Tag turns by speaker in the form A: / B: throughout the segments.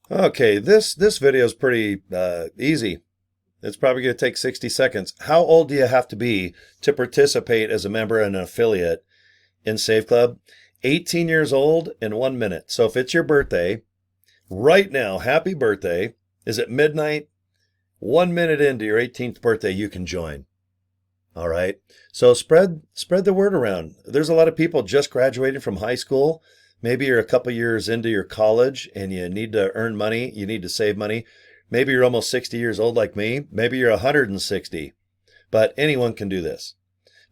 A: Okay, this video is pretty easy. It's probably going to take 60 seconds. How old do you have to be to participate as a member and an affiliate in Save Club? 18 years old in 1 minute. So if it's your birthday, right now, happy birthday. Is it midnight? 1 minute into your 18th birthday, you can join. All right. So spread the word around. There's a lot of people just graduating from high school. Maybe you're a couple years into your college and you need to earn money, you need to save money. Maybe you're almost 60 years old like me. Maybe you're 160. But anyone can do this.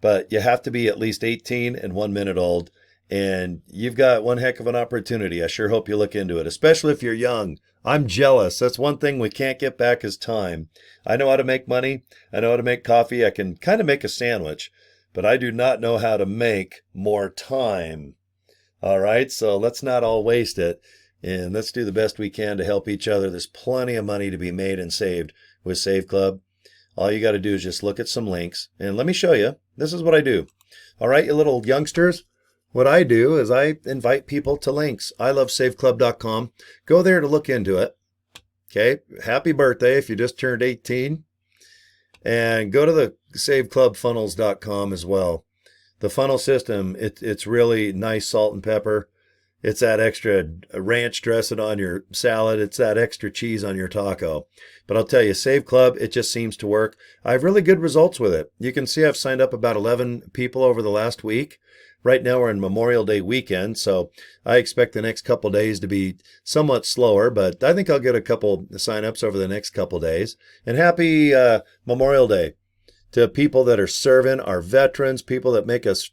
A: But you have to be at least 18 and 1 minute old. And you've got one heck of an opportunity. I sure hope you look into it, especially if you're young. I'm jealous. That's one thing we can't get back is time. I know how to make money. I know how to make coffee. I can kind of make a sandwich, but I do not know how to make more time. All right, so let's not all waste it, and let's do the best we can to help each other. There's plenty of money to be made and saved with Save Club. All you got to do is just look at some links, and let me show you. This is what I do. All right, you little youngsters. What I do is I invite people to links. ilovesaveclub.com. Go there to look into it. Okay, happy birthday if you just turned 18. And go to the saveclubfunnels.com as well. The funnel system, it's really nice salt and pepper. It's that extra ranch dressing on your salad. It's that extra cheese on your taco. But I'll tell you, Save Club, it just seems to work. I have really good results with it. You can see I've signed up about 11 people over the last week. Right now we're in Memorial Day weekend, so I expect the next couple days to be somewhat slower, but I think I'll get a couple signups over the next couple days. And happy Memorial Day to people that are serving, our veterans, people that make us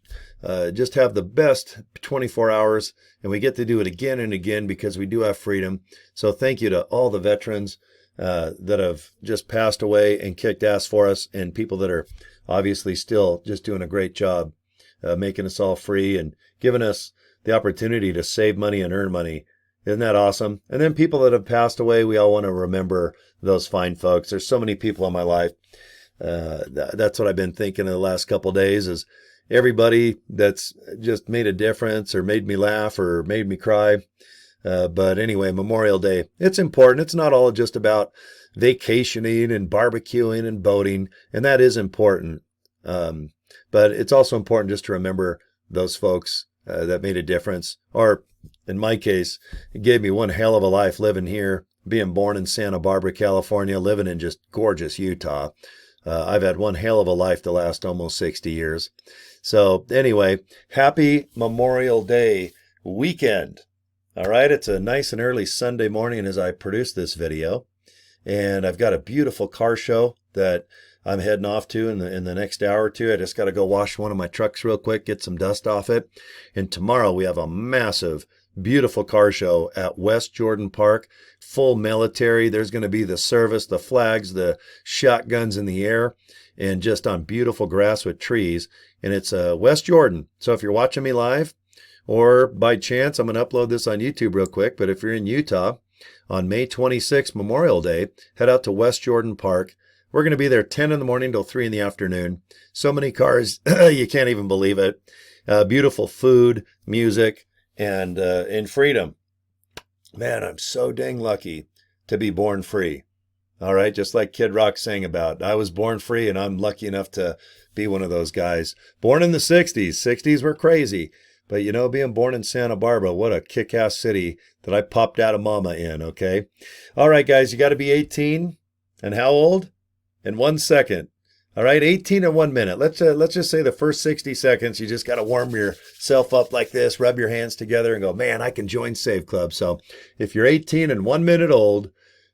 A: just have the best 24 hours, and we get to do it again and again because we do have freedom. So thank you to all the veterans that have just passed away and kicked ass for us, and people that are obviously still just doing a great job. Making us all free and giving us the opportunity to save money and earn money. Isn't that awesome? And then people that have passed away, we all want to remember those fine folks. There's so many people in my life. That's what I've been thinking in the last couple of days is everybody that's just made a difference or made me laugh or made me cry. But anyway, Memorial Day, it's important. It's not all just about vacationing and barbecuing and boating, and that is important. But it's also important just to remember those folks that made a difference. Or in my case, it gave me one hell of a life living here, being born in Santa Barbara, California, living in just gorgeous Utah. I've had one hell of a life the last almost 60 years. So anyway, happy Memorial Day weekend. All right, it's a nice and early Sunday morning as I produce this video. And I've got a beautiful car show that I'm heading off to in the next hour or two. I just got to go wash one of my trucks real quick, get some dust off it. And tomorrow we have a massive, beautiful car show at West Jordan Park, full military. There's going to be the service, the flags, the shotguns in the air, and just on beautiful grass with trees. And it's West Jordan. So if you're watching me live, or by chance, I'm going to upload this on YouTube real quick. But if you're in Utah on May 26th, Memorial Day, head out to West Jordan Park. We're going to be there 10 in the morning till 3 in the afternoon. So many cars, you can't even believe it. Beautiful food, music, and freedom. Man, I'm so dang lucky to be born free. All right, just like Kid Rock sang about. I was born free, and I'm lucky enough to be one of those guys. Born in the 60s. 60s were crazy. But, you know, being born in Santa Barbara, what a kick-ass city that I popped out of mama in, okay? All right, guys, you got to be 18. And how old? In 1 second. All right, 18 in 1 minute. Let's just say the first 60 seconds, you just got to warm yourself up like this, rub your hands together and go, man, I can join Save Club. So if you're 18 and 1 minute old,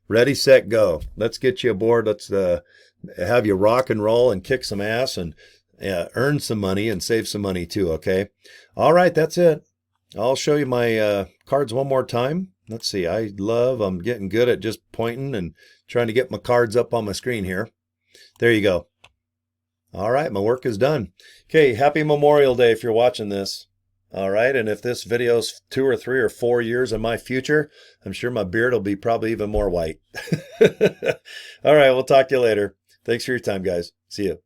A: ready, set, go. Let's get you aboard. Let's have you rock and roll and kick some ass and earn some money and save some money too, okay? All right, that's it. I'll show you my cards one more time. Let's see. I'm getting good at just pointing and trying to get my cards up on my screen here. There you go. All right, my work is done. Okay, happy Memorial Day if you're watching this. All right, and if this video's 2 or 3 or 4 years in my future, I'm sure my beard will be probably even more white. All right, we'll talk to you later. Thanks for your time, guys. See you.